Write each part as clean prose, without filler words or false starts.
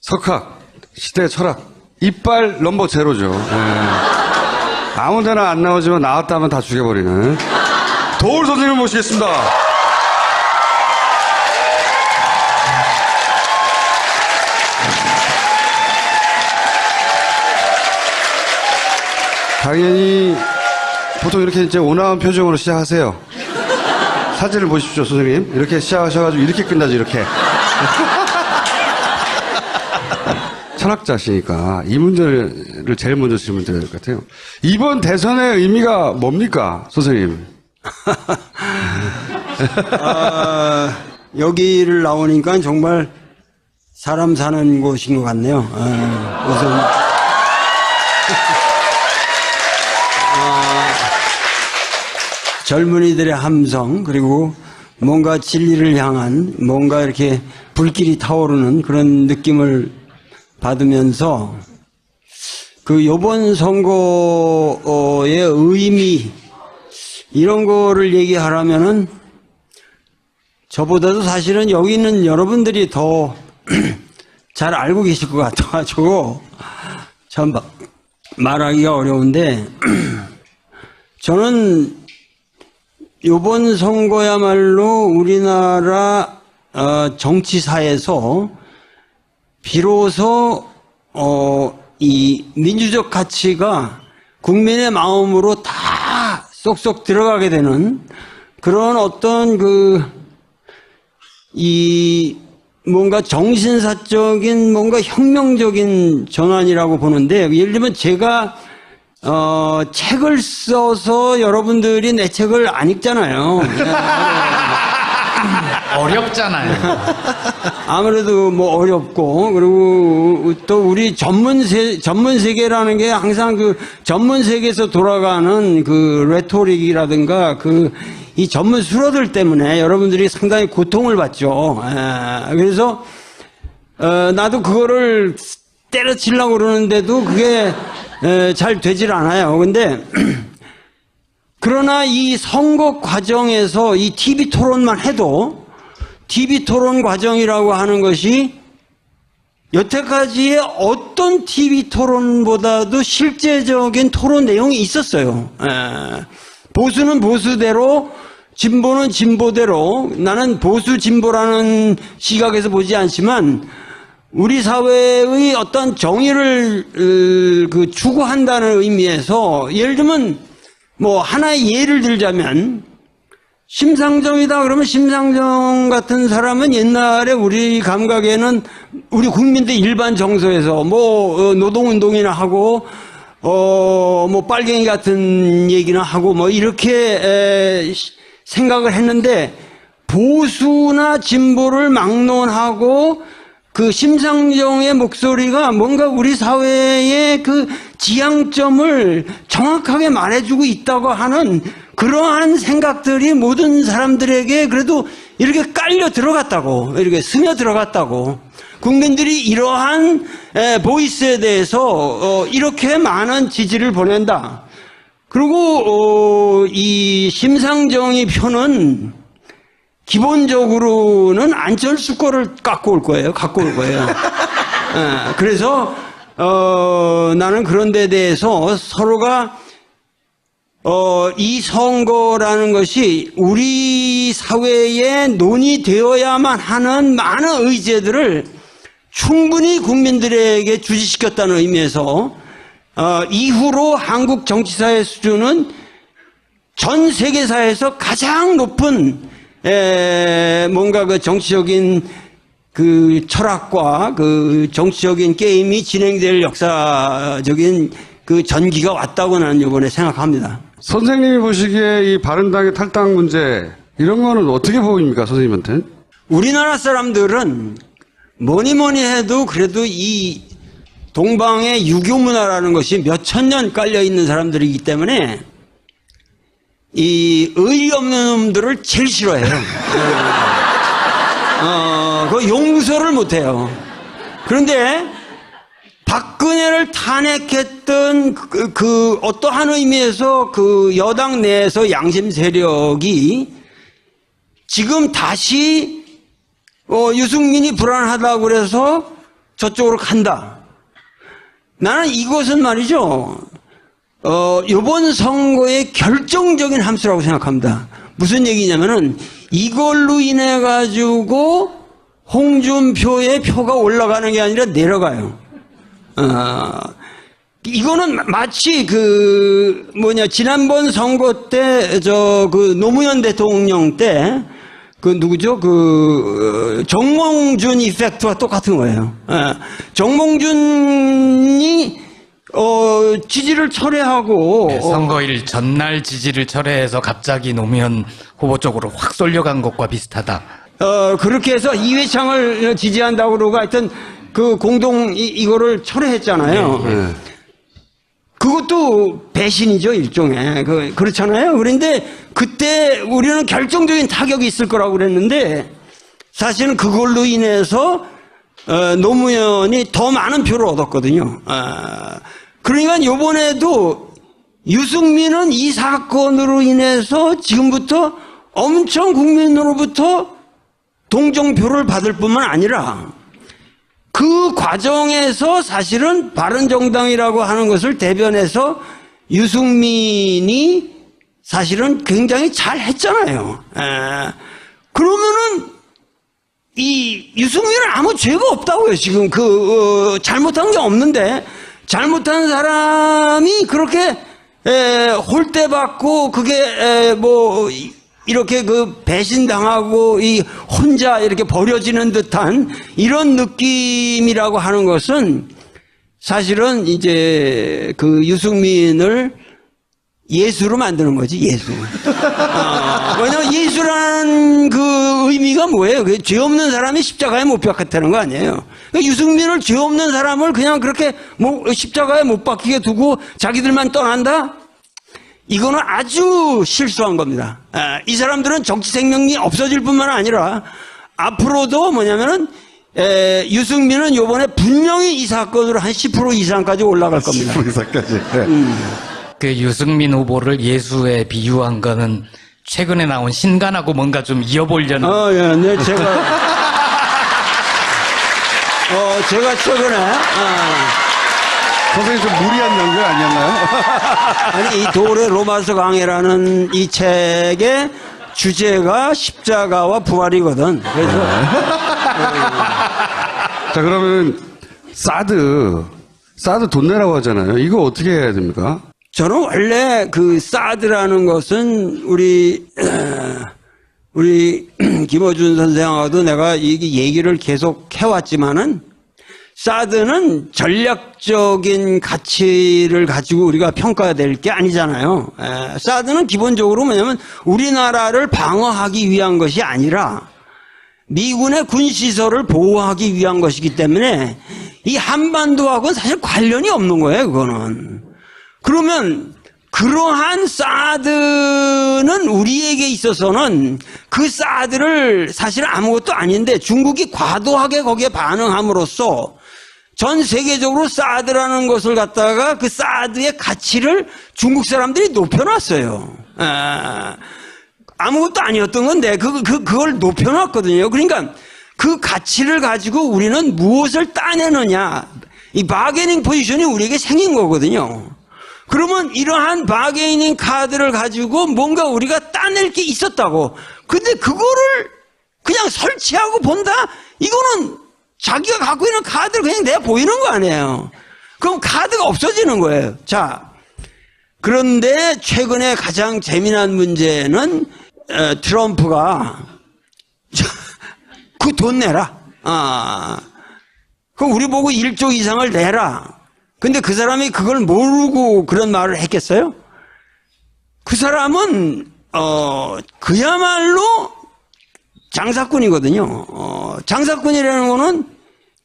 석학, 시대 철학, 이빨 넘버 제로죠. 네. 아무데나 안 나오지만 나왔다 하면 다 죽여버리는 도울 선생님을 모시겠습니다. 당연히 보통 이렇게 이제 온화한 표정으로 시작하세요. 사진을 보십시오, 선생님. 이렇게 시작하셔가지고 이렇게 끝나죠, 이렇게. 철학자시니까 이 문제를 제일 먼저 질문 드려야 될 것 같아요. 이번 대선의 의미가 뭡니까, 선생님? 여기를 나오니까 정말 사람 사는 곳인 것 같네요. 우선 젊은이들의 함성, 그리고 뭔가 진리를 향한 뭔가 이렇게 불길이 타오르는 그런 느낌을 받으면서 요번 선거의 의미, 이런 거를 얘기하라면은 저보다도 사실은 여기 있는 여러분들이 더 잘 알고 계실 것 같아가지고 참 말하기가 어려운데, 저는 요번 선거야말로 우리나라 정치사에서 비로소 이 민주적 가치가 국민의 마음으로 다 쏙쏙 들어가게 되는 그런 어떤 이 뭔가 정신사적인 뭔가 혁명적인 전환이라고 보는데, 예를 들면 제가 책을 써서 여러분들이 내 책을 안 읽잖아요. 어렵잖아요. 아무래도 뭐 어렵고, 그리고 또 우리 전문 세계라는 게 항상 전문 세계에서 돌아가는 레토릭이라든가 이 전문 수로들 때문에 여러분들이 상당히 고통을 받죠. 그래서 나도 그거를 때려치려고 그러는데도 그게 잘 되질 않아요. 근데 그러나 이 선거 과정에서 이 TV 토론만 해도, TV 토론 과정이라고 하는 것이 여태까지의 어떤 TV 토론보다도 실제적인 토론 내용이 있었어요. 보수는 보수대로, 진보는 진보대로, 나는 보수 진보라는 시각에서 보지 않지만 우리 사회의 어떤 정의를 추구한다는 의미에서, 예를 들면 뭐 하나의 예를 들자면, 심상정이다 그러면 심상정 같은 사람은 옛날에 우리 감각에는 우리 국민들 일반 정서에서 뭐 노동운동이나 하고 뭐 빨갱이 같은 얘기나 하고 뭐 이렇게 생각을 했는데, 보수나 진보를 막론하고 심상정의 목소리가 뭔가 우리 사회의 지향점을 정확하게 말해주고 있다고 하는 그러한 생각들이 모든 사람들에게 그래도 이렇게 깔려 들어갔다고, 이렇게 스며 들어갔다고, 국민들이 이러한 보이스에 대해서 이렇게 많은 지지를 보낸다. 그리고 이 심상정의 표는 기본적으로는 안철수 거를 갖고 올 거예요. 그래서 나는 그런 데 대해서 서로가 이 선거라는 것이 우리 사회에 논의되어야만 하는 많은 의제들을 충분히 국민들에게 주시시켰다는 의미에서 이후로 한국 정치사의 수준은 전 세계사에서 가장 높은 뭔가 정치적인 철학과 정치적인 게임이 진행될 역사적인 전기가 왔다고 나는 이번에 생각합니다. 선생님이 보시기에 이 바른당의 탈당 문제, 이런 거는 어떻게 보입니까, 선생님한테는? 우리나라 사람들은 뭐니 해도 그래도 이 동방의 유교 문화라는 것이 몇천 년 깔려 있는 사람들이기 때문에 이 의리 없는 놈들을 제일 싫어해요. 용서를 못해요. 그런데 박근혜를 탄핵했던 어떠한 의미에서 여당 내에서 양심 세력이 지금 다시 유승민이 불안하다고 그래서 저쪽으로 간다. 나는 이것은 말이죠. 이번 선거의 결정적인 함수라고 생각합니다. 무슨 얘기냐면은 이걸로 인해 가지고 홍준표의 표가 올라가는 게 아니라 내려가요. 이거는 마치 지난번 선거 때 노무현 대통령 때 누구죠? 정몽준 이펙트와 똑같은 거예요. 정몽준이 지지를 철회하고 네, 선거일 전날 지지를 철회해서 갑자기 노무현 후보 쪽으로 확 쏠려간 것과 비슷하다. 그렇게 해서 이회창을 지지한다고 그러고 하여튼 이거를 철회했잖아요. 네. 그것도 배신이죠, 일종의. 그렇잖아요. 그런데 그때 우리는 결정적인 타격이 있을 거라고 그랬는데 사실은 그걸로 인해서 노무현이 더 많은 표를 얻었거든요. 그러니까 이번에도 유승민은 이 사건으로 인해서 지금부터 엄청 국민으로부터 동정표를 받을 뿐만 아니라 그 과정에서 사실은 바른정당이라고 하는 것을 대변해서 유승민이 사실은 굉장히 잘 했잖아요. 그러면은 이 유승민은 아무 죄가 없다고요. 지금 잘못한 게 없는데 잘못한 사람이 그렇게 홀대받고 그게 이렇게 배신당하고 혼자 이렇게 버려지는 듯한 이런 느낌이라고 하는 것은 사실은 이제 유승민을 예수로 만드는 거지, 예수. 왜냐면 예수라는 의미가 뭐예요? 죄 없는 사람이 십자가에 못 박혔다는 거 아니에요? 유승민을 죄 없는 사람을 그냥 그렇게 십자가에 못 박히게 두고 자기들만 떠난다? 이거는 아주 실수한 겁니다. 이 사람들은 정치 생명이 없어질 뿐만 아니라 앞으로도 유승민은 요번에 분명히 이 사건으로 한 10% 이상까지 올라갈 겁니다. 10% 이상까지. 그 유승민 후보를 예수에 비유한 거는 최근에 나온 신간하고 뭔가 좀 이어보려는. 네, 제가 최근에, 선생님 좀 무리한 연결 아니었나요? 아니, 이 돌의 로마서 강해라는 이 책의 주제가 십자가와 부활이거든. 그래서. 자, 그러면 사드 돈 내라고 하잖아요. 이거 어떻게 해야 됩니까? 저는 원래 사드라는 것은 우리 김어준 선생하고도 내가 이 얘기를 계속 해왔지만은 사드는 전략적인 가치를 가지고 우리가 평가될 게 아니잖아요. 사드는 기본적으로 뭐냐면 우리나라를 방어하기 위한 것이 아니라 미군의 군시설을 보호하기 위한 것이기 때문에 이 한반도하고는 사실 관련이 없는 거예요, 그거는. 그러면 그러한 사드는 우리에게 있어서는 그 사드를 사실 아무것도 아닌데 중국이 과도하게 거기에 반응함으로써 전 세계적으로 사드라는 것을 갖다가 그 사드의 가치를 중국 사람들이 높여놨어요. 아무것도 아니었던 건데 그걸 높여놨거든요. 그러니까 그 가치를 가지고 우리는 무엇을 따내느냐, 이 바게닝 포지션이 우리에게 생긴 거거든요. 그러면 이러한 바게닝 카드를 가지고 뭔가 우리가 따낼 게 있었다고. 근데 그거를 그냥 설치하고 본다? 이거는 자기가 갖고 있는 카드를 그냥 내가 보이는 거 아니에요. 그럼 카드가 없어지는 거예요. 자, 그런데 최근에 가장 재미난 문제는 트럼프가 그 돈 내라. 그럼 우리 보고 1조 이상을 내라. 근데 그 사람이 그걸 모르고 그런 말을 했겠어요? 그 사람은 그야말로 장사꾼이거든요. 장사꾼이라는 거는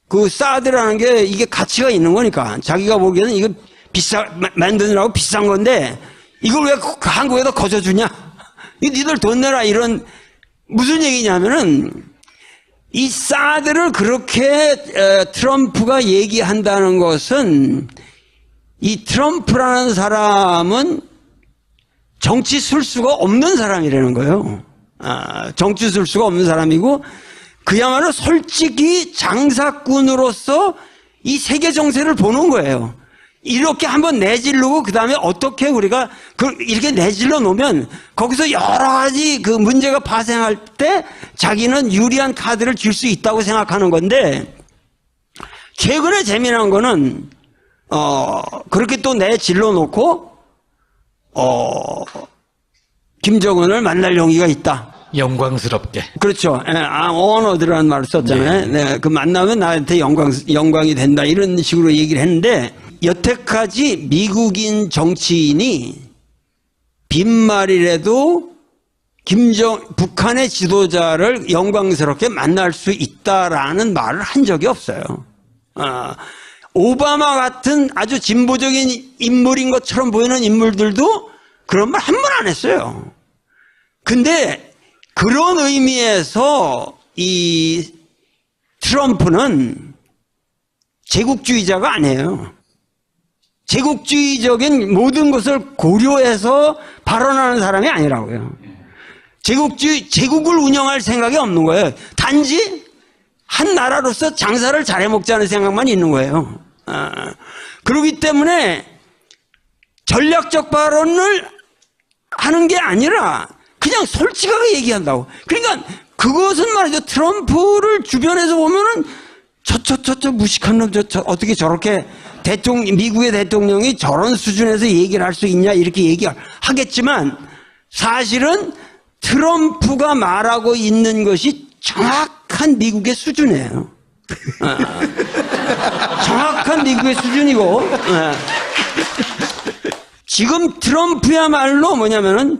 그 사드라는 게 이게 가치가 있는 거니까 자기가 보기에는 이거 만드느라고 비싼 건데 이걸 왜 한국에다 거저주냐? 니들 돈 내라. 이런 무슨 얘기냐면은 이 사드를 그렇게 트럼프가 얘기한다는 것은 이 트럼프라는 사람은 정치 술수가 없는 사람이라는 거예요. 정치 술수가 없는 사람이고 그야말로 솔직히 장사꾼으로서 이 세계 정세를 보는 거예요. 이렇게 한번 내질르고 그 다음에 어떻게 우리가 이렇게 내질러 놓으면 거기서 여러 가지 그 문제가 발생할 때 자기는 유리한 카드를 줄 수 있다고 생각하는 건데, 최근에 재미난 거는 그렇게 또 내질러 놓고 김정은을 만날 용의가 있다. 영광스럽게. 그렇죠. 언어드라는 말을 썼잖아요. 네, 그 만나면 나한테 영광이 된다. 이런 식으로 얘기를 했는데, 여태까지 미국인 정치인이 빈말이라도 북한의 지도자를 영광스럽게 만날 수 있다라는 말을 한 적이 없어요. 오바마 같은 아주 진보적인 인물인 것처럼 보이는 인물들도 그런 말 한 번 안 했어요. 근데 그런 의미에서 이 트럼프는 제국주의자가 아니에요. 제국주의적인 모든 것을 고려해서 발언하는 사람이 아니라고요. 제국을 운영할 생각이 없는 거예요. 단지 한 나라로서 장사를 잘해먹자는 생각만 있는 거예요. 그렇기 때문에 전략적 발언을 하는 게 아니라 그냥 솔직하게 얘기한다고. 그러니까 그것은 말이죠. 트럼프를 주변에서 보면은 저 무식한 놈, 어떻게 저렇게 미국의 대통령이 저런 수준에서 얘기를 할 수 있냐, 이렇게 얘기하겠지만, 사실은 트럼프가 말하고 있는 것이 정확한 미국의 수준이에요. 정확한 미국의 수준이고, 지금 트럼프야말로 뭐냐면은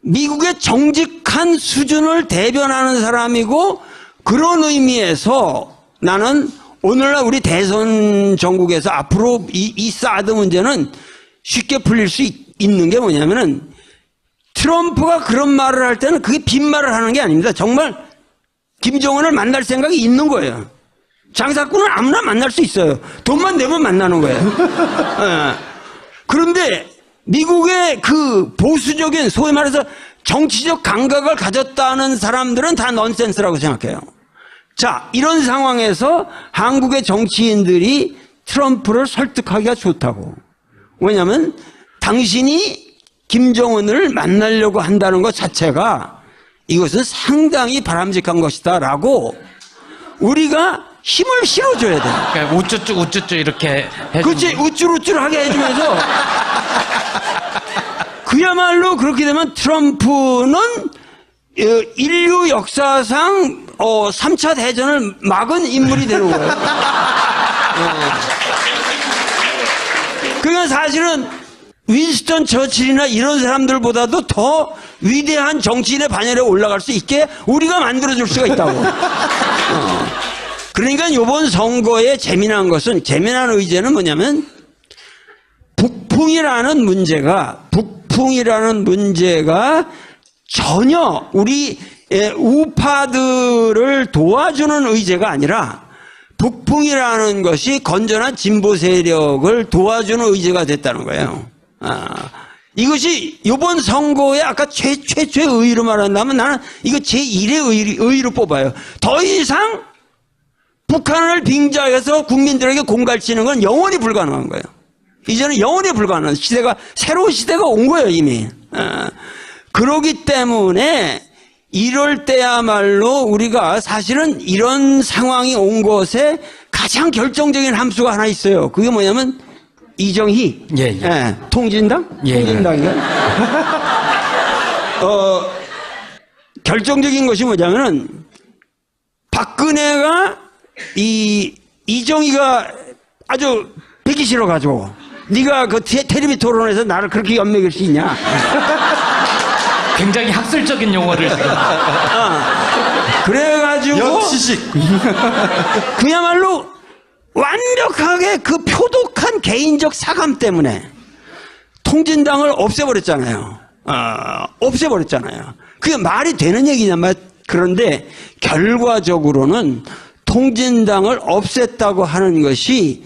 미국의 정직한 수준을 대변하는 사람이고, 그런 의미에서 나는 오늘날 우리 대선 전국에서 앞으로 이 사드 문제는 쉽게 풀릴 수 있는 게 뭐냐면은, 트럼프가 그런 말을 할 때는 그게 빈말을 하는 게 아닙니다. 정말 김정은을 만날 생각이 있는 거예요. 장사꾼은 아무나 만날 수 있어요. 돈만 내면 만나는 거예요. 그런데 미국의 그 보수적인, 소위 말해서 정치적 감각을 가졌다는 사람들은 다 넌센스라고 생각해요. 자, 이런 상황에서 한국의 정치인들이 트럼프를 설득하기가 좋다고. 왜냐하면 당신이 김정은을 만나려고 한다는 것 자체가 이것은 상당히 바람직한 것이다 라고 우리가 힘을 실어줘야 돼요. 그러니까 우쭈쭈 이렇게 해주면. 그렇지, 우쭐우쭐하게 해주면서 그야말로 그렇게 되면 트럼프는 인류 역사상 3차 대전을 막은 인물이 되는 거예요. 그러니까 사실은 윈스턴 처칠이나 이런 사람들보다도 더 위대한 정치인의 반열에 올라갈 수 있게 우리가 만들어줄 수가 있다고. 그러니까 이번 선거의 재미난 의제는 뭐냐면, 북풍이라는 문제가 전혀 우리 우파들을 도와주는 의제가 아니라 북풍이라는 것이 건전한 진보 세력을 도와주는 의제가 됐다는 거예요. 이것이 이번 선거에 아까 최초의 의의로 말한다면 나는 이거 제1의 의의로 뽑아요. 더 이상 북한을 빙자해서 국민들에게 공갈치는 건 영원히 불가능한 거예요. 이제는 영원히 불가능한 새로운 시대가 온 거예요, 이미. 그러기 때문에 이럴 때야말로 우리가 사실은 이런 상황이 온 것에 가장 결정적인 함수가 하나 있어요. 그게 뭐냐면 이정희, 통진당? 통진당인가? 결정적인 것이 뭐냐면은 박근혜가 이정희가 아주 배기 싫어가지고 네가 그 텔레비 토론에서 나를 그렇게 연맥일 수 있냐? 굉장히 학술적인 용어를 지금. 그래가지고 역시식. 그야말로 완벽하게 그 표독한 개인적 사감 때문에 통진당을 없애버렸잖아요. 없애버렸잖아요. 그게 말이 되는 얘기냐? 그런데 결과적으로는 통진당을 없앴다고 하는 것이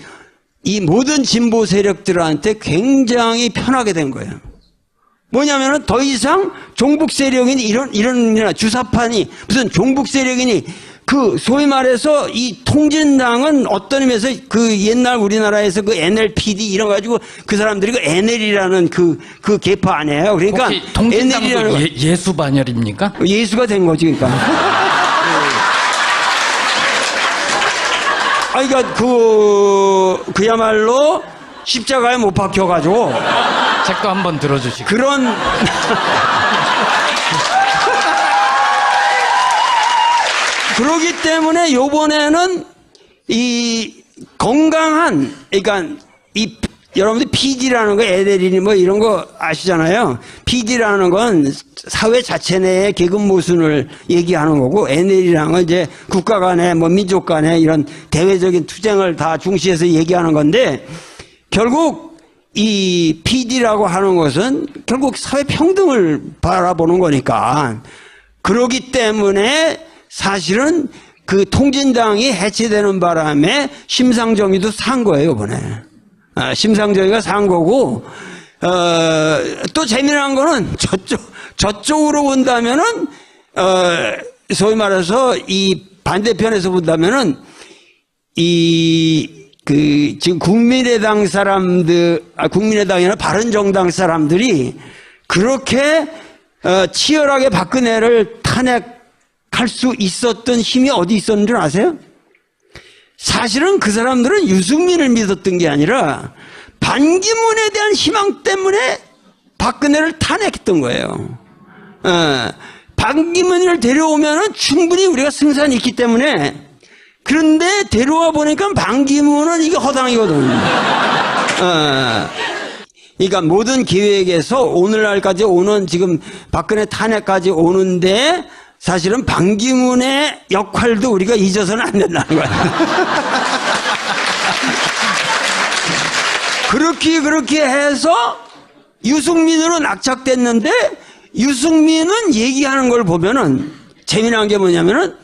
이 모든 진보 세력들한테 굉장히 편하게 된 거예요. 뭐냐면은 더 이상 종북 세력이니 이런 주사파니 무슨 종북 세력이니 그 소위 말해서 이 통진당은 어떤 의미에서 그 옛날 우리나라에서 그 NLPD 이런 거 가지고 그 사람들이 그 NL이라는 그 계파 아니에요. 그러니까 혹시 통진당도 NL이라는 예수 반열입니까? 예수가 된 거지, 그러니까. 그러니까 그야말로 십자가에 못 박혀가지고 책도 한번 들어주시고. 그런 그러기 때문에 요번에는 이 건강한, 그러니까 이 여러분들 PD라는 거, 에데리니 뭐 이런 거 아시잖아요. PD라는 건 사회 자체 내의 계급 모순을 얘기하는 거고, NL이라는 건 이제 국가 간에 뭐 민족 간에 이런 대외적인 투쟁을 다 중시해서 얘기하는 건데, 결국 이 PD라고 하는 것은 결국 사회 평등을 바라보는 거니까, 그러기 때문에 사실은 그 통진당이 해체되는 바람에 심상정의도 산 거예요, 이번에. 심상정의가 산 거고, 또 재미난 거는 저쪽으로 본다면은, 소위 말해서 이 반대편에서 본다면은, 지금 국민의당 사람들, 국민의당이나 바른정당 사람들이 그렇게, 치열하게 박근혜를 탄핵할 수 있었던 힘이 어디 있었는 줄 아세요? 사실은 그 사람들은 유승민을 믿었던 게 아니라 반기문에 대한 희망 때문에 박근혜를 탄핵했던 거예요. 반기문을 데려오면은 충분히 우리가 승산이 있기 때문에. 그런데 데려와 보니까 반기문은 이게 허당이거든. 그러니까 모든 기획에서 오늘날까지 오는 지금 박근혜 탄핵까지 오는데 사실은 반기문의 역할도 우리가 잊어서는 안 된다는 거야. 그렇게 해서 유승민으로 낙착됐는데, 유승민은 얘기하는 걸 보면은 재미난 게 뭐냐면은,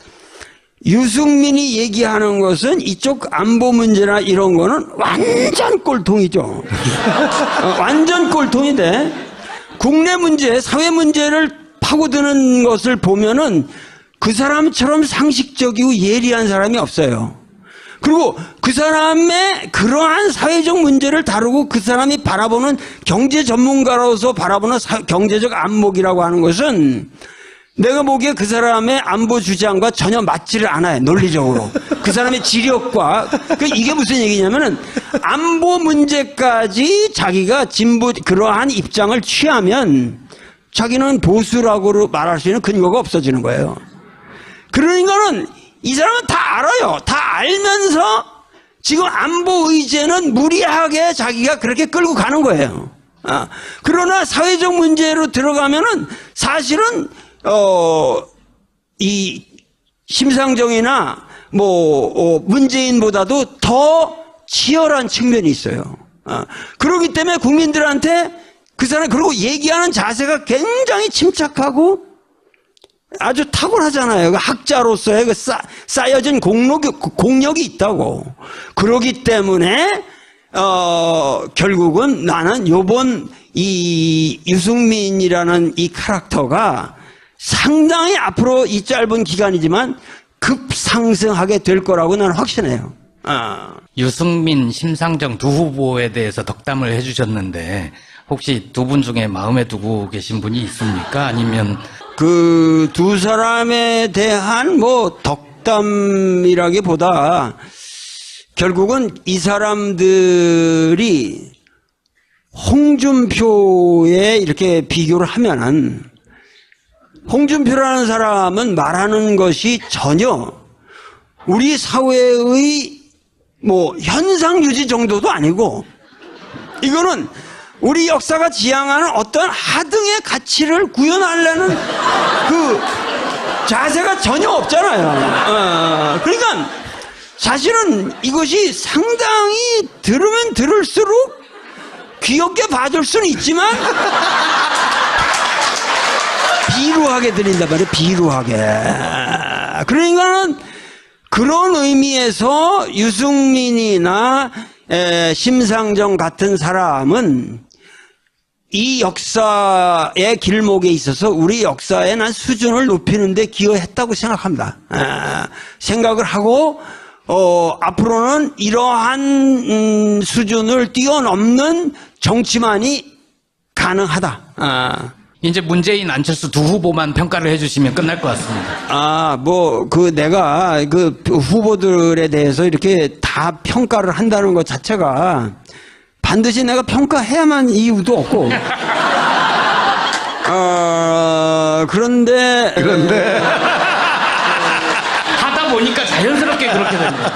유승민이 얘기하는 것은 이쪽 안보 문제나 이런 거는 완전 꼴통이죠. 완전 꼴통인데, 국내 문제, 사회 문제를 파고드는 것을 보면은 그 사람처럼 상식적이고 예리한 사람이 없어요. 그리고 그 사람의 그러한 사회적 문제를 다루고 그 사람이 바라보는 경제 전문가로서 바라보는 경제적 안목이라고 하는 것은 내가 보기에 그 사람의 안보 주장과 전혀 맞지를 않아요, 논리적으로. 그 사람의 지력과, 이게 무슨 얘기냐면은, 안보 문제까지 자기가 그러한 입장을 취하면 자기는 보수라고 말할 수 있는 근거가 없어지는 거예요. 그러니까는 이 사람은 다 알아요. 다 알면서 지금 안보 의제는 무리하게 자기가 그렇게 끌고 가는 거예요. 그러나 사회적 문제로 들어가면은 사실은 이 심상정이나 문재인보다도 더 치열한 측면이 있어요. 그렇기 때문에 국민들한테 그 사람, 그리고 얘기하는 자세가 굉장히 침착하고 아주 탁월하잖아요. 학자로서의 그 쌓여진 공력이 있다고. 그렇기 때문에, 결국은 나는 요번 이 유승민이라는 이 캐릭터가 상당히 앞으로 이 짧은 기간이지만 급상승하게 될 거라고 나는 확신해요. 유승민, 심상정 두 후보에 대해서 덕담을 해주셨는데 혹시 두 분 중에 마음에 두고 계신 분이 있습니까? 아니면 그 두 사람에 대한 덕담이라기보다 결국은 이 사람들이 홍준표에 이렇게 비교를 하면은, 홍준표라는 사람은 말하는 것이 전혀 우리 사회의 현상 유지 정도도 아니고, 이거는 우리 역사가 지향하는 어떤 하등의 가치를 구현하려는 그 자세가 전혀 없잖아요. 그러니까 사실은 이것이 상당히 들으면 들을수록 귀엽게 봐줄 수는 있지만 비루하게 들린단 말이에요. 비루하게. 그러니까는 그런 의미에서 유승민이나 심상정 같은 사람은 이 역사의 길목에 있어서 우리 역사의 난 수준을 높이는 데 기여했다고 생각합니다. 생각을 하고 앞으로는 이러한 수준을 뛰어넘는 정치만이 가능하다. 이제 문재인, 안철수 두 후보만 평가를 해주시면 끝날 것 같습니다. 내가 그 후보들에 대해서 이렇게 다 평가를 한다는 것 자체가 반드시 내가 평가해야만 이유도 없고. 그런데. 하다 보니까 자연스럽게 그렇게 됩니다.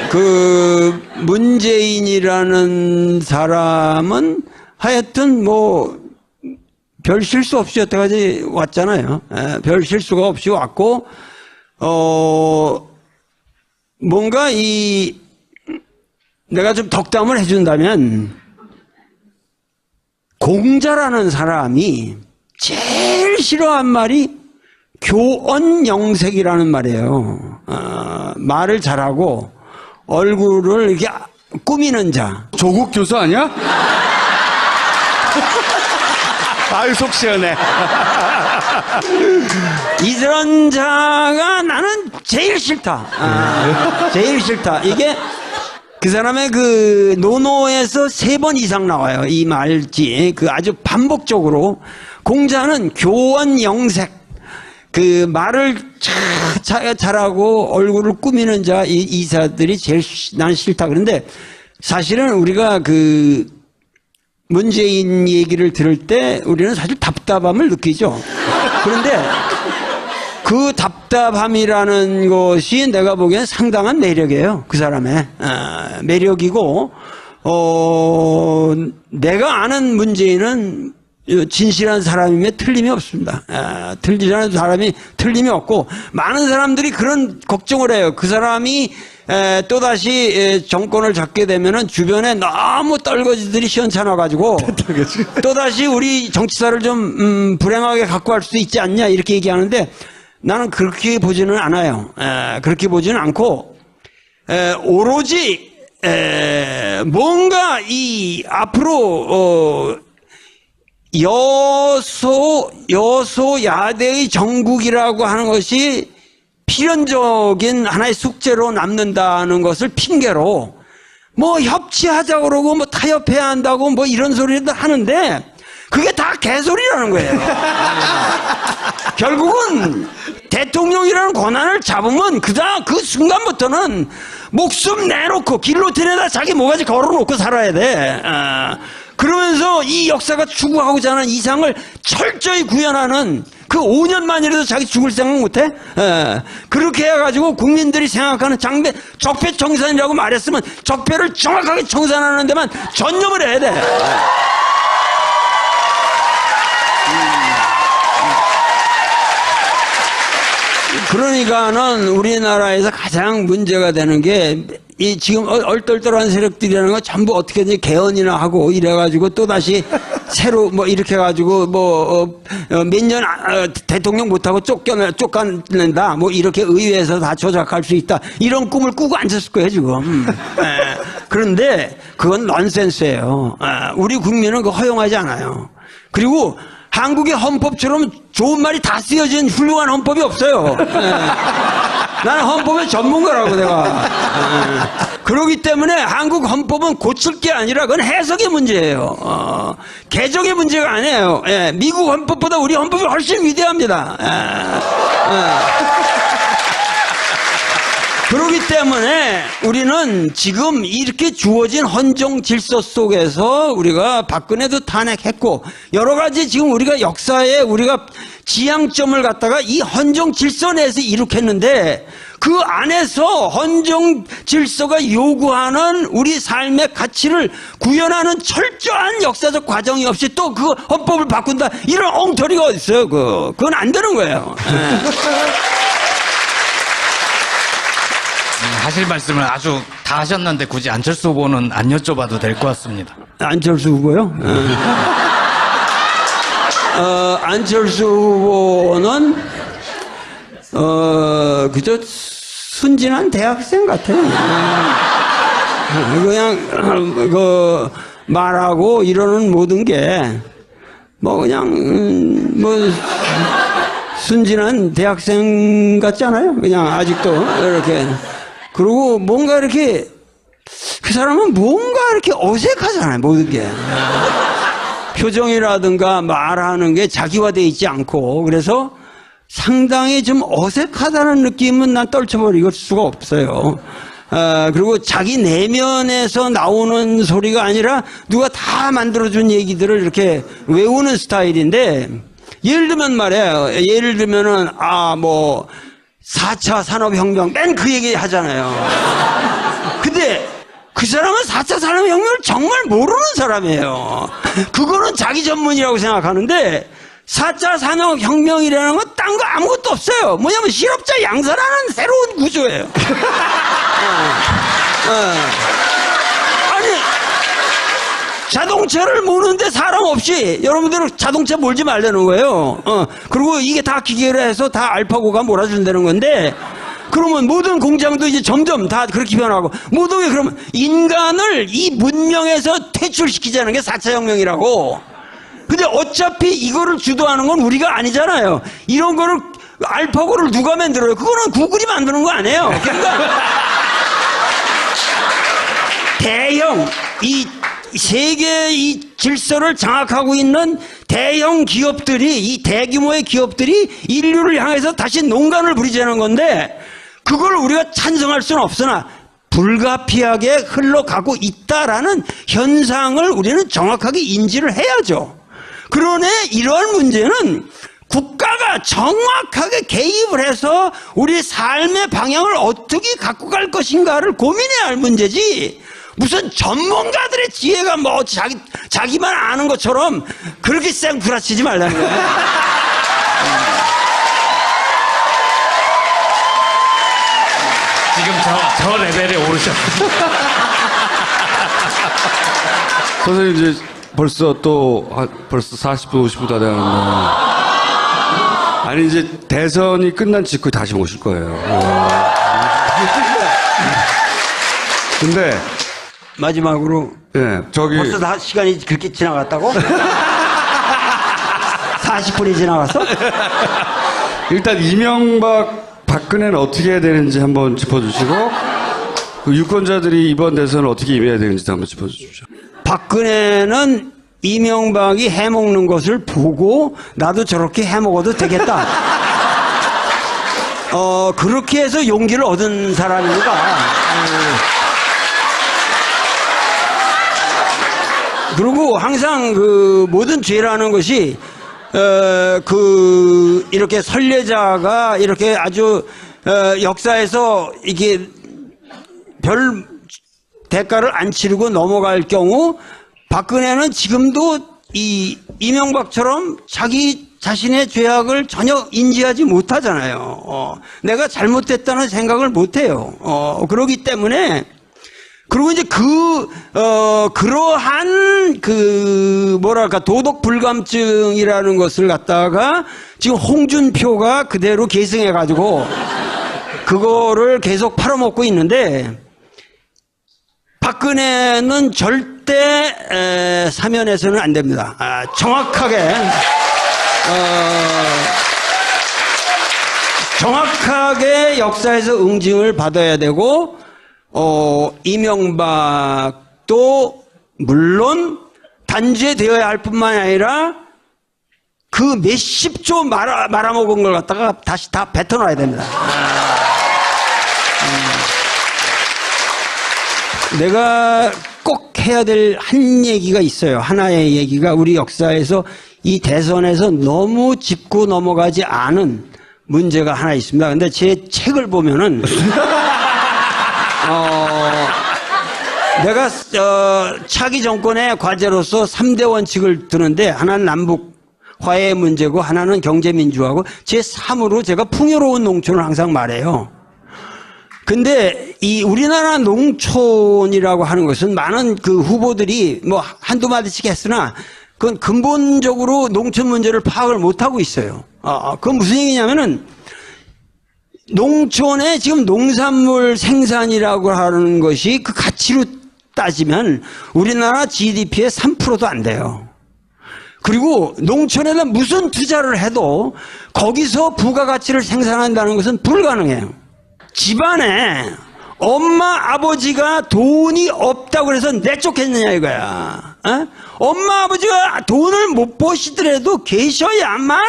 그 문재인이라는 사람은 하여튼 별 실수 없이 여태까지 왔잖아요. 별 실수가 없이 왔고, 뭔가 내가 좀 덕담을 해준다면, 공자라는 사람이 제일 싫어한 말이 교언영색이라는 말이에요. 말을 잘하고, 얼굴을 이렇게 꾸미는 자. 조국 교수 아니야? 아유, 속 시원해. 이런 자가 나는 제일 싫다. 제일 싫다. 이게 그 사람의 그 논어에서 3번 이상 나와요. 이 말지. 그 아주 반복적으로. 공자는 교언영색. 그 말을 잘하고 얼굴을 꾸미는 자, 이사들이 제일 나는 싫다. 그런데 사실은 우리가 그 문재인 얘기를 들을 때 우리는 사실 답답함을 느끼죠. 그런데 그 답답함이라는 것이 내가 보기엔 상당한 매력이에요. 그 사람의 매력이고, 내가 아는 문재인은 진실한 사람임에 틀림이 없습니다. 진실한 사람이 틀림이 없고, 많은 사람들이 그런 걱정을 해요. 그 사람이 또다시 정권을 잡게 되면은 주변에 너무 떨거지들이 시원찮아가지고 또다시 우리 정치사를 좀 불행하게 갖고 갈 수도 있지 않냐 이렇게 얘기하는데, 나는 그렇게 보지는 않아요. 그렇게 보지는 않고, 오로지 뭔가 이 앞으로 여소야대의 정국이라고 하는 것이 필연적인 하나의 숙제로 남는다는 것을 핑계로 협치하자고 그러고 타협해야 한다고 이런 소리를 하는데, 그게 다 개소리라는 거예요. 결국은 대통령이라는 권한을 잡으면 그 순간부터는 목숨 내놓고 길로틴에다 자기 모가지 걸어놓고 살아야 돼. 그러면서 이 역사가 추구하고자 하는 이상을 철저히 구현하는, 그 5년만이라도 자기 죽을 생각 못해? 그렇게 해가지고 국민들이 생각하는 적폐청산이라고 말했으면 적폐를 정확하게 청산하는 데만 전념을 해야 돼. 그러니까는 우리나라에서 가장 문제가 되는 게 이 지금 얼떨떨한 세력들이라는 거 전부 어떻게든지 개헌이나 하고 이래가지고 또다시 새로 이렇게 해가지고 몇 년 대통령 못하고 쫓겨낸다 이렇게 의회에서 다 조작할 수 있다 이런 꿈을 꾸고 앉았을 거예요 지금. 그런데 그건 넌센스예요. 우리 국민은 그거 허용하지 않아요. 그리고 한국의 헌법처럼 좋은 말이 다 쓰여진 훌륭한 헌법이 없어요. 나는 헌법의 전문가라고 내가. 그렇기 때문에 한국 헌법은 고칠 게 아니라 그건 해석의 문제예요. 개정의 문제가 아니에요. 미국 헌법보다 우리 헌법이 훨씬 위대합니다. 그렇기 때문에 우리는 지금 이렇게 주어진 헌정 질서 속에서 우리가 박근혜도 탄핵했고 여러 가지 지금 우리가 역사에 우리가 지향점을 갖다가 이 헌정 질서 내에서 이룩했는데, 그 안에서 헌정 질서가 요구하는 우리 삶의 가치를 구현하는 철저한 역사적 과정이 없이 또 그 헌법을 바꾼다 이런 엉터리가 어디 있어요. 그건 안 되는 거예요. 하실 말씀을 아주 다 하셨는데 굳이 안철수 후보는 안 여쭤봐도 될 것 같습니다. 안철수 후보요? 안철수 후보는 그저 순진한 대학생 같아요. 그냥 말하고 이러는 모든 게 뭐 그냥 뭐 순진한 대학생 같지 않아요? 그냥 아직도 이렇게. 그리고 뭔가 이렇게 그 사람은 뭔가 이렇게 어색하잖아요, 모든 게. 표정이라든가 말하는 게 자기화되어 있지 않고, 그래서 상당히 좀 어색하다는 느낌은 난 떨쳐버릴 수가 없어요. 그리고 자기 내면에서 나오는 소리가 아니라 누가 다 만들어준 얘기들을 이렇게 외우는 스타일인데, 예를 들면 말이에요. 예를 들면은, 4차 산업혁명, 맨 그 얘기 하잖아요. 근데 그 사람은 4차 산업혁명을 정말 모르는 사람이에요. 그거는 자기 전문이라고 생각하는데, 4차 산업혁명이라는 건 딴 거 아무것도 없어요. 뭐냐면 실업자 양산하는 새로운 구조예요. 아니, 자동차를 모는데 사람 없이 여러분들은 자동차 몰지 말라는 거예요. 그리고 이게 다 기계로 해서 다 알파고가 몰아준다는 건데, 그러면 모든 공장도 이제 점점 다 그렇게 변하고, 모든 게 그러면 인간을 이 문명에서 퇴출시키자는 게 4차 혁명이라고. 근데 어차피 이거를 주도하는 건 우리가 아니잖아요. 이런 거를 알파고를 누가 만들어요? 그거는 구글이 만드는 거 아니에요. 그러니까 대형 이 세계 이 질서를 장악하고 있는 대형 기업들이, 이 대규모의 기업들이 인류를 향해서 다시 농간을 부리자는 건데, 그걸 우리가 찬성할 수는 없으나 불가피하게 흘러가고 있다라는 현상을 우리는 정확하게 인지를 해야죠. 그러네 이러한 문제는 국가가 정확하게 개입을 해서 우리 삶의 방향을 어떻게 갖고 갈 것인가를 고민해야 할 문제지, 무슨 전문가들의 지혜가 뭐 자기만 아는 것처럼 그렇게 쌩구라치지 말라는 거예요. 지금 저 레벨에 오르셨어요. 선생님 이제 벌써 40분, 50분 다 돼가는데. 아니, 이제 대선이 끝난 직후에 다시 오실 거예요. 근데, 마지막으로. 예, 저기. 벌써 다 시간이 그렇게 지나갔다고? 40분이 지나갔어? 일단 이명박, 박근혜는 어떻게 해야 되는지 한번 짚어주시고, 그 유권자들이 이번 대선을 어떻게 임해야 되는지도 한번 짚어주십시오. 박근혜는 이명박이 해먹는 것을 보고 나도 저렇게 해먹어도 되겠다. 그렇게 해서 용기를 얻은 사람입니다. 그리고 항상 그 모든 죄라는 것이 이렇게 선례자가 이렇게 아주 역사에서 이게 별 대가를 안 치르고 넘어갈 경우, 박근혜는 지금도 이 이명박처럼 자기 자신의 죄악을 전혀 인지하지 못하잖아요. 내가 잘못됐다는 생각을 못해요. 그러기 때문에, 그리고 이제 그러한 뭐랄까, 도덕 불감증이라는 것을 갖다가 지금 홍준표가 그대로 계승해가지고 그거를 계속 팔아먹고 있는데, 박근혜는 절대 사면해서는 안 됩니다. 정확하게 역사에서 응징을 받아야 되고, 이명박도 물론 단죄되어야 할 뿐만 아니라 그 몇십 조 말아먹은 걸 갖다가 다시 다 뱉어놔야 됩니다. 내가 꼭 해야 될 한 얘기가 있어요. 하나의 얘기가, 우리 역사에서 이 대선에서 너무 짚고 넘어가지 않은 문제가 하나 있습니다. 근데 제 책을 보면은 내가 차기 정권의 과제로서 3대 원칙을 드는데, 하나는 남북 화해의 문제고 하나는 경제민주화고, 제 3으로 제가 풍요로운 농촌을 항상 말해요. 근데 이 우리나라 농촌이라고 하는 것은 많은 그 후보들이 뭐 한두 마디씩 했으나, 그건 근본적으로 농촌 문제를 파악을 못하고 있어요. 그건 무슨 얘기냐면은, 농촌에 지금 농산물 생산이라고 하는 것이 그 가치로 따지면 우리나라 GDP의 3%도 안 돼요. 그리고 농촌에다 무슨 투자를 해도 거기서 부가가치를 생산한다는 것은 불가능해요. 집안에 엄마 아버지가 돈이 없다고 해서 내쫓겠느냐 이거야. 어? 엄마 아버지가 돈을 못 버시더라도 계셔야만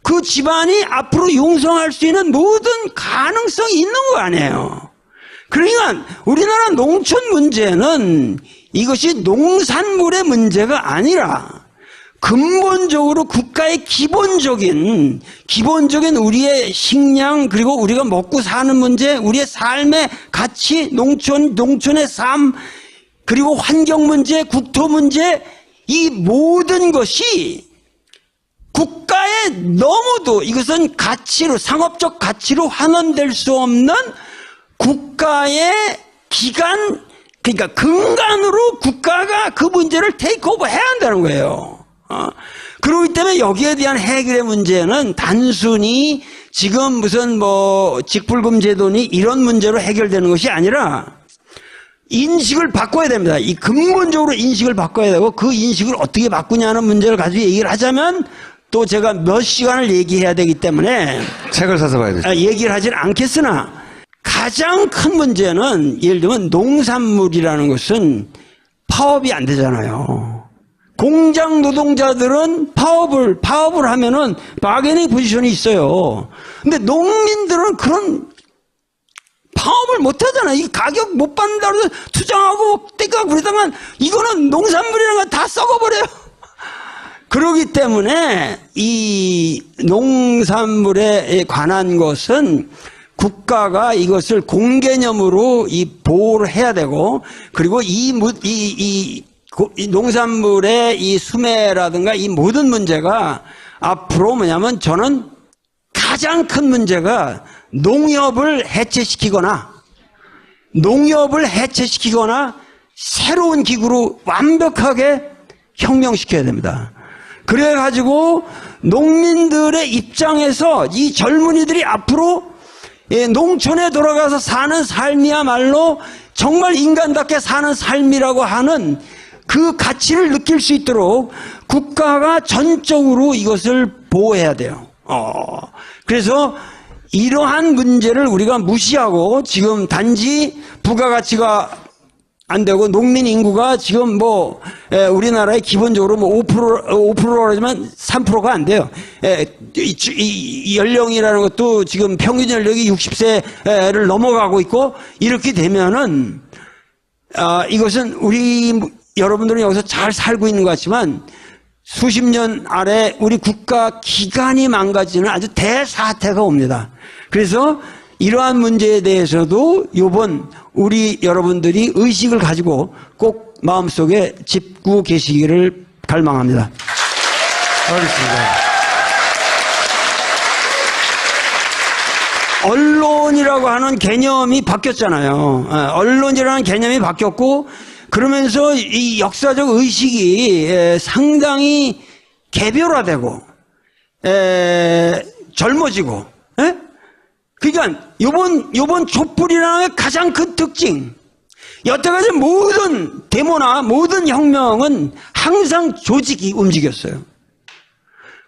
그 집안이 앞으로 용성할 수 있는 모든 가능성이 있는 거 아니에요. 그러니까 우리나라 농촌 문제는 이것이 농산물의 문제가 아니라 근본적으로 국가의 기본적인 우리의 식량, 그리고 우리가 먹고 사는 문제, 우리의 삶의 가치, 농촌의 삶, 그리고 환경 문제, 국토 문제, 이 모든 것이 국가에 너무도 이것은 가치로, 상업적 가치로 환원될 수 없는 국가의 기간, 그러니까 근간으로 국가가 그 문제를 테이크오버 해야 한다는 거예요. 그렇기 때문에 여기에 대한 해결의 문제는 단순히 지금 무슨 직불금 제도니 이런 문제로 해결되는 것이 아니라 인식을 바꿔야 됩니다. 이 근본적으로 인식을 바꿔야 되고, 그 인식을 어떻게 바꾸냐는 문제를 가지고 얘기를 하자면 또 제가 몇 시간을 얘기해야 되기 때문에 책을 사서 봐야 되죠. 얘기를 하진 않겠으나, 가장 큰 문제는 예를 들면 농산물이라는 것은 파업이 안 되잖아요. 공장 노동자들은 파업을 하면은 바게닝 포지션이 있어요. 근데 농민들은 그런 파업을 못 하잖아요. 이 가격 못 받는다고 해서 투정하고 떼까 그러다만 이거는 농산물이라는 건 다 썩어버려요. 그렇기 때문에 이 농산물에 관한 것은 국가가 이것을 공개념으로 이 보호를 해야 되고, 그리고 이 농산물의 이 수매라든가 이 모든 문제가 앞으로 뭐냐면, 저는 가장 큰 문제가 농협을 해체시키거나 새로운 기구로 완벽하게 혁명시켜야 됩니다. 그래가지고 농민들의 입장에서 이 젊은이들이 앞으로 농촌에 돌아가서 사는 삶이야말로 정말 인간답게 사는 삶이라고 하는 그 가치를 느낄 수 있도록 국가가 전적으로 이것을 보호해야 돼요. 그래서 이러한 문제를 우리가 무시하고 지금 단지 부가가치가 안 되고 농민 인구가 지금 우리나라에 기본적으로 5%라지만 3%가 안 돼요. 이 연령이라는 것도 지금 평균 연령이 60세를 넘어가고 있고, 이렇게 되면은 이것은 여러분들은 여기서 잘 살고 있는 것 같지만 수십 년 아래 우리 국가 기관이 망가지는 아주 대사태가 옵니다. 그래서 이러한 문제에 대해서도 이번 우리 여러분들이 의식을 가지고 꼭 마음속에 짚고 계시기를 갈망합니다. 알겠습니다. 언론이라고 하는 개념이 바뀌었잖아요. 언론이라는 개념이 바뀌었고, 그러면서 이 역사적 의식이 상당히 개별화되고 젊어지고, 그러니까 요번 촛불이라는 가장 큰 특징, 여태까지 모든 데모나 모든 혁명은 항상 조직이 움직였어요.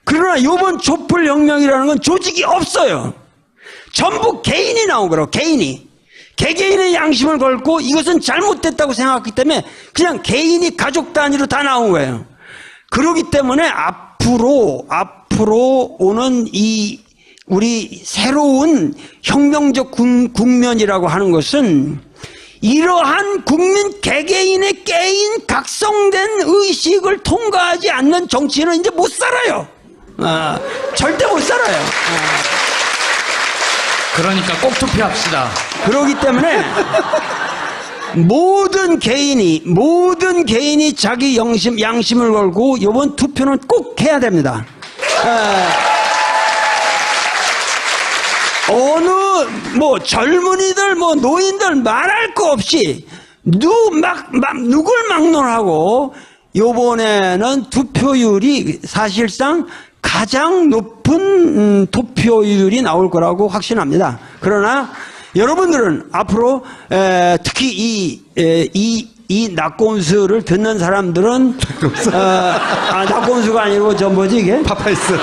그러나 요번 촛불 혁명이라는 건 조직이 없어요. 전부 개인이 나온 거라고. 개개인의 양심을 걸고 이것은 잘못됐다고 생각했기 때문에 그냥 개인이 가족 단위로 다 나온 거예요. 그렇기 때문에 앞으로 오는 우리 새로운 혁명적 국면이라고 하는 것은 이러한 국민 개개인의 개인 각성된 의식을 통과하지 않는 정치는 이제 못 살아요. 절대 못 살아요. 그러니까 꼭 투표합시다. 그렇기 때문에 모든 개인이 자기 양심을 걸고 이번 투표는 꼭 해야 됩니다. 젊은이들 노인들 말할 거 없이 누굴 막론하고 요번에는 투표율이 사실상 가장 높은 투표율이 나올 거라고 확신합니다. 그러나 여러분들은 앞으로 특히 이 이 낙곰수를 듣는 사람들은 낙곰수가 아니고 저 뭐지 이게? 파파이스.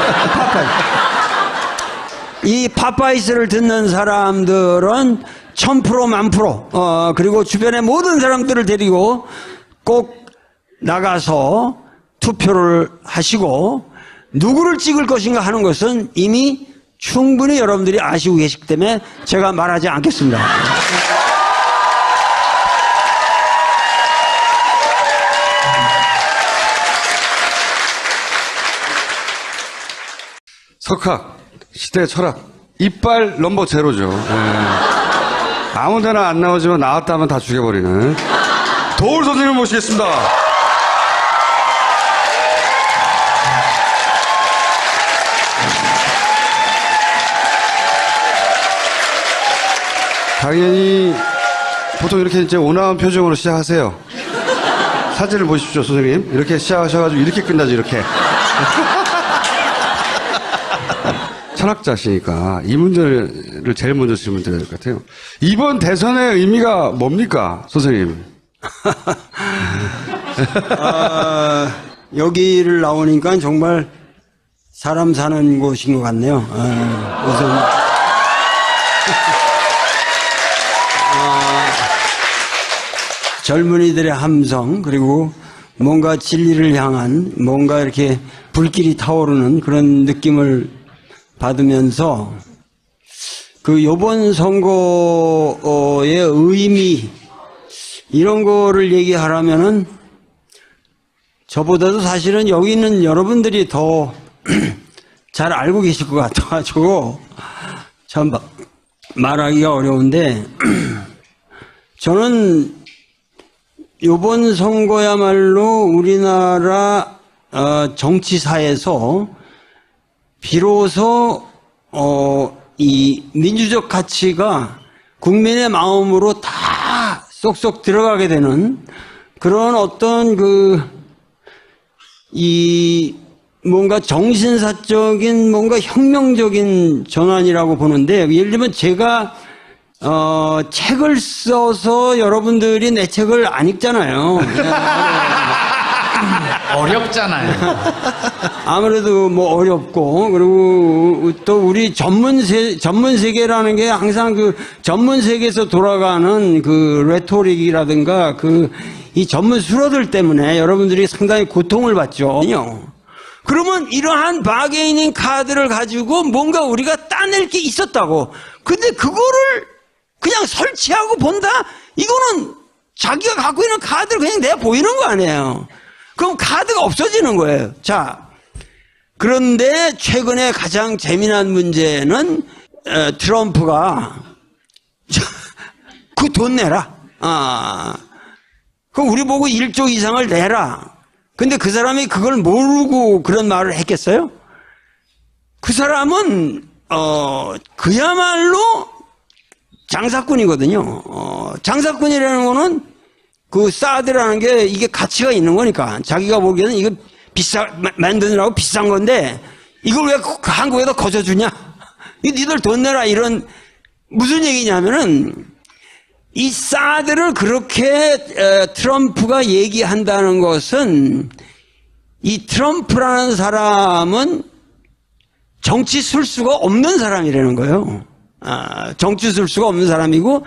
이 파파이스를 듣는 사람들은 1000% 1000% 그리고 주변의 모든 사람들을 데리고 꼭 나가서 투표를 하시고 누구를 찍을 것인가 하는 것은 이미 충분히 여러분들이 아시고 계시기 때문에 제가 말하지 않겠습니다. 석학, 시대 철학, 이빨 넘버 제로죠. 아무데나 안 나오지만 나왔다 하면 다 죽여버리는 도울 선생님을 모시겠습니다. 당연히 보통 이렇게 이제 온화한 표정으로 시작하세요. 사진을 보십시오, 선생님. 이렇게 시작하셔가지고 이렇게 끝나죠, 이렇게. 철학자시니까 이 문제를 제일 먼저 질문 드려야 될 것 같아요. 이번 대선의 의미가 뭡니까, 선생님? 여기를 나오니까 정말 사람 사는 곳인 것 같네요. 우선 젊은이들의 함성 그리고 뭔가 진리를 향한 뭔가 이렇게 불길이 타오르는 그런 느낌을 받으면서 그 요번 선거의 의미 이런 거를 얘기하라면은 저보다도 사실은 여기 있는 여러분들이 더 잘 알고 계실 것 같아가지고 참 말하기가 어려운데 저는 요번 선거야말로 우리나라 정치사에서 비로소 이 민주적 가치가 국민의 마음으로 다 쏙쏙 들어가게 되는 그런 어떤 이 뭔가 정신사적인 뭔가 혁명적인 전환이라고 보는데 예를 들면 제가 책을 써서 여러분들이 내 책을 안 읽잖아요. 어렵잖아요. 아무래도 뭐 어렵고 그리고 또 우리 전문 세계라는 게 항상 그 전문 세계에서 돌아가는 그 레토릭이라든가 이 전문 수로들 때문에 여러분들이 상당히 고통을 받죠. 그러면 이러한 바게이닝 카드를 가지고 뭔가 우리가 따낼 게 있었다고. 근데 그거를 그냥 설치하고 본다? 이거는 자기가 갖고 있는 카드를 그냥 내가 보이는 거 아니에요. 그럼 카드가 없어지는 거예요. 자, 그런데 최근에 가장 재미난 문제는 트럼프가 그 돈 내라. 그럼 우리 보고 1조 이상을 내라. 근데 그 사람이 그걸 모르고 그런 말을 했겠어요? 그 사람은 그야말로 장사꾼이거든요. 장사꾼이라는 거는 그 사드라는 게 이게 가치가 있는 거니까 자기가 보기에는 이거 만드느라고 비싼 건데 이걸 왜 한국에다 거저주냐? 니들 돈 내라 이런 무슨 얘기냐면은 이 사드를 그렇게 트럼프가 얘기한다는 것은 이 트럼프라는 사람은 정치 술수가 없는 사람이라는 거예요. 정치 술수가 없는 사람이고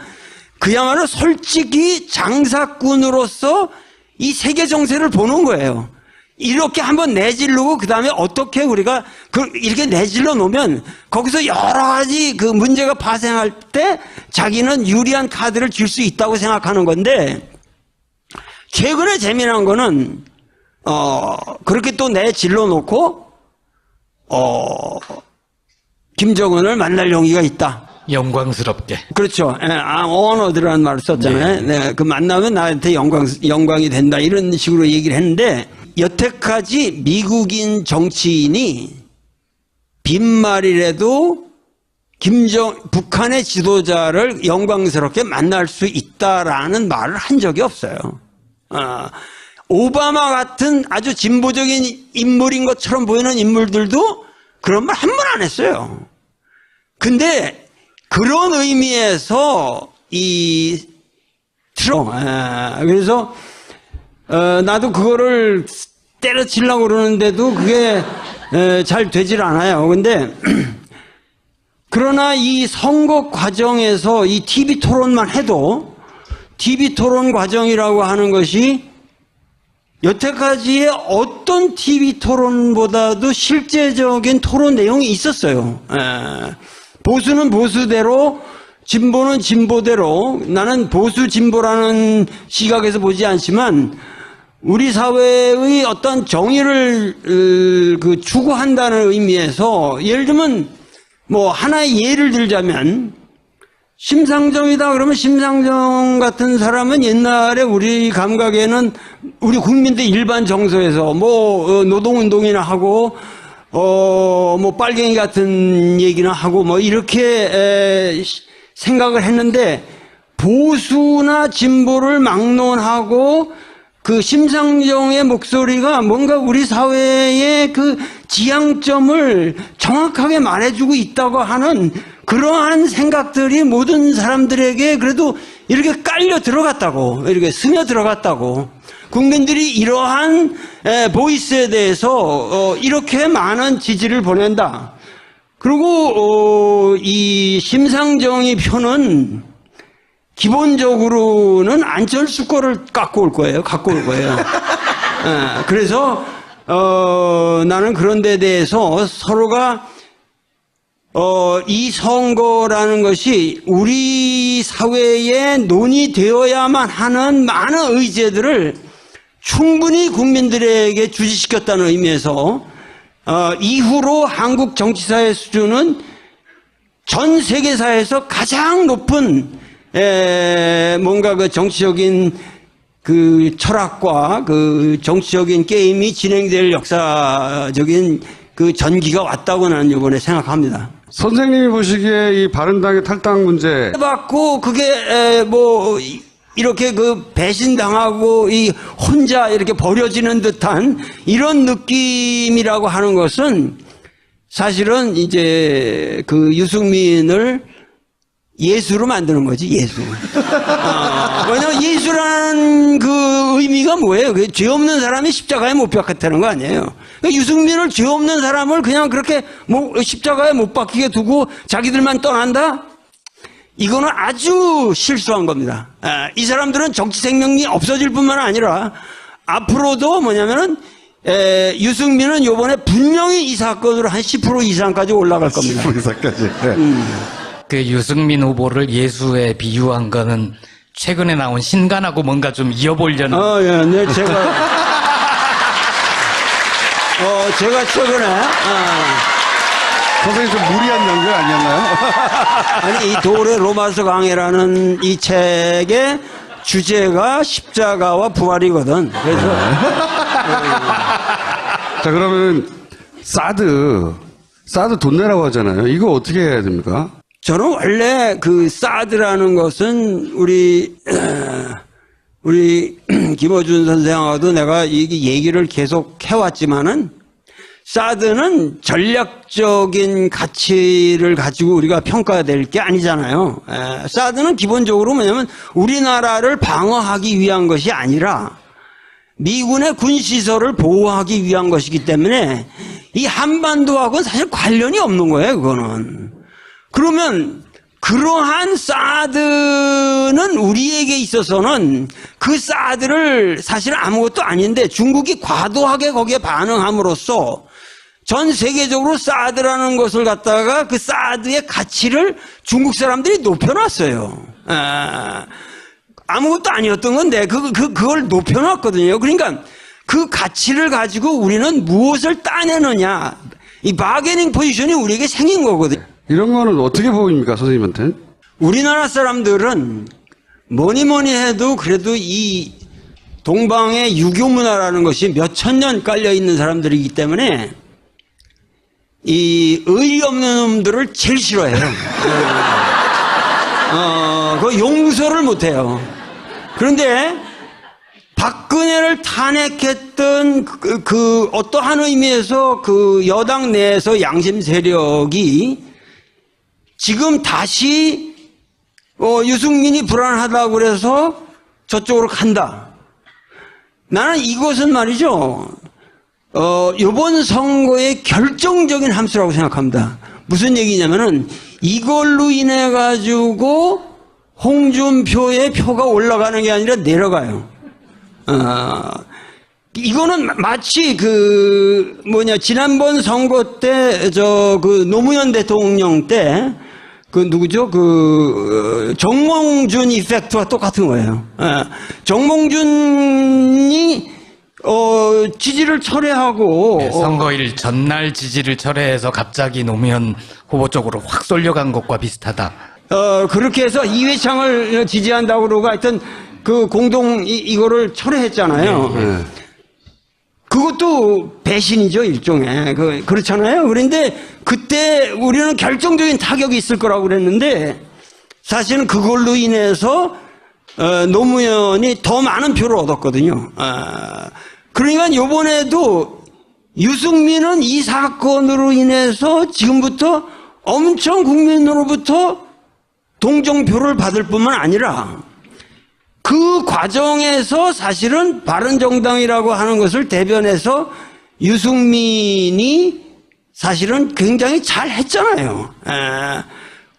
그야말로 솔직히 장사꾼으로서 이 세계 정세를 보는 거예요. 이렇게 한번 내질르고 그 다음에 어떻게 우리가 이렇게 내질러 놓으면 거기서 여러 가지 그 문제가 발생할 때 자기는 유리한 카드를 줄 수 있다고 생각하는 건데 최근에 재미난 거는 그렇게 또 내질러 놓고 김정은을 만날 용의가 있다. 영광스럽게. 그렇죠. 어너드라는 말을 썼잖아요. 네, 그 만나면 나한테 영광이 된다. 이런 식으로 얘기를 했는데 여태까지 미국인 정치인이 빈말이라도 북한의 지도자를 영광스럽게 만날 수 있다라는 말을 한 적이 없어요. 오바마 같은 아주 진보적인 인물인 것처럼 보이는 인물들도 그런 말 한 번 안 했어요. 근데 그런 의미에서 이 틀어. 그래서 나도 그거를 때려치려고 그러는데도 그게 잘 되질 않아요. 근데 그러나 이 선거 과정에서 이 TV 토론만 해도 TV 토론 과정이라고 하는 것이 여태까지의 어떤 TV 토론보다도 실제적인 토론 내용이 있었어요. 보수는 보수대로, 진보는 진보대로, 나는 보수 진보라는 시각에서 보지 않지만 우리 사회의 어떤 정의를 추구한다는 의미에서, 예를 들면 뭐 하나의 예를 들자면 심상정이다 그러면 심상정 같은 사람은 옛날에 우리 감각에는 우리 국민들 일반 정서에서 뭐 노동운동이나 하고 뭐 빨갱이 같은 얘기나 하고 뭐 이렇게 생각을 했는데, 보수나 진보를 막론하고 그 심상정의 목소리가 뭔가 우리 사회의 그 지향점을 정확하게 말해주고 있다고 하는 그러한 생각들이 모든 사람들에게 그래도 이렇게 깔려 들어갔다고, 이렇게 스며 들어갔다고. 국민들이 이러한 보이스에 대해서 이렇게 많은 지지를 보낸다. 그리고 이 심상정의 표는 기본적으로는 안철수 거를 갖고 올 거예요. 그래서 나는 그런 데 대해서 서로가 이 선거라는 것이 우리 사회에 논의되어야만 하는 많은 의제들을 충분히 국민들에게 주시시켰다는 의미에서 이후로 한국 정치사의 수준은 전 세계사에서 가장 높은 뭔가 그 정치적인 그 철학과 그 정치적인 게임이 진행될 역사적인 그 전기가 왔다고 나는 이번에 생각합니다. 선생님이 보시기에 이 바른당의 탈당 문제 받고 그게 뭐 이렇게 그 배신당하고 이 혼자 이렇게 버려지는 듯한 이런 느낌이라고 하는 것은 사실은 이제 그 유승민을 예수로 만드는 거지, 예수. 왜냐면 예수라는 그 의미가 뭐예요? 죄 없는 사람이 십자가에 못 박혔다는 거 아니에요. 유승민을 죄 없는 사람을 그냥 그렇게 십자가에 못 박히게 두고 자기들만 떠난다? 이거는 아주 실수한 겁니다. 이 사람들은 정치 생명이 없어질 뿐만 아니라 앞으로도 뭐냐면은 유승민은 요번에 분명히 이 사건으로 한 10% 이상까지 올라갈 겁니다. 10% 이상까지. 그 유승민 후보를 예수에 비유한 거는 최근에 나온 신간하고 뭔가 좀 이어보려는. 예, 네, 제가 최근에, 선생님 좀 무리한 연결 아니었나요? 아니, 이 돌의 로마서 강해라는 이 책의 주제가 십자가와 부활이거든. 그래서. 자, 그러면 사드 돈 내라고 하잖아요. 이거 어떻게 해야 됩니까? 저는 원래 그 사드라는 것은 우리 김어준 선생하고도 내가 이 얘기를 계속 해왔지만은, 사드는 전략적인 가치를 가지고 우리가 평가될 게 아니잖아요. 사드는 기본적으로 뭐냐면 우리나라를 방어하기 위한 것이 아니라 미군의 군시설을 보호하기 위한 것이기 때문에 이 한반도하고는 사실 관련이 없는 거예요, 그거는. 그러면 그러한 사드는 우리에게 있어서는 그 사드를 사실 아무것도 아닌데 중국이 과도하게 거기에 반응함으로써 전 세계적으로 사드라는 것을 갖다가 그 사드의 가치를 중국 사람들이 높여놨어요. 아무것도 아니었던 건데 그걸 높여놨거든요. 그러니까 그 가치를 가지고 우리는 무엇을 따내느냐, 이 바게닝 포지션이 우리에게 생긴 거거든요. 이런 거는 어떻게 보입니까, 선생님한테는? 우리나라 사람들은 뭐니 해도 그래도 이 동방의 유교 문화라는 것이 몇천 년 깔려 있는 사람들이기 때문에 이 의리 없는 놈들을 제일 싫어해요. 그 용서를 못해요. 그런데 박근혜를 탄핵했던 그 어떠한 의미에서 그 여당 내에서 양심 세력이 지금 다시 유승민이 불안하다고 그래서 저쪽으로 간다. 나는 이것은 말이죠. 이번 선거의 결정적인 함수라고 생각합니다. 무슨 얘기냐면은 이걸로 인해 가지고 홍준표의 표가 올라가는 게 아니라 내려가요. 이거는 마치 지난번 선거 때 노무현 대통령 때 누구죠? 정몽준 이펙트와 똑같은 거예요. 정몽준이 지지를 철회하고 네, 선거일 전날 지지를 철회해서 갑자기 노무현 후보 쪽으로 확 쏠려간 것과 비슷하다. 그렇게 해서 이회창을 지지한다고 그러고 하여튼 이거를 철회했잖아요. 네. 그것도 배신이죠, 일종의. 그렇잖아요. 그런데 그때 우리는 결정적인 타격이 있을 거라고 그랬는데 사실은 그걸로 인해서 노무현이 더 많은 표를 얻었거든요. 그러니까 이번에도 유승민은 이 사건으로 인해서 지금부터 엄청 국민으로부터 동정표를 받을 뿐만 아니라 그 과정에서 사실은 바른정당이라고 하는 것을 대변해서 유승민이 사실은 굉장히 잘 했잖아요.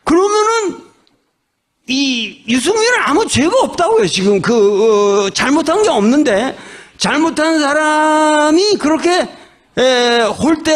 그러면은 이 유승민은 아무 죄가 없다고요. 지금 잘못한 게 없는데 잘못한 사람이 그렇게 홀대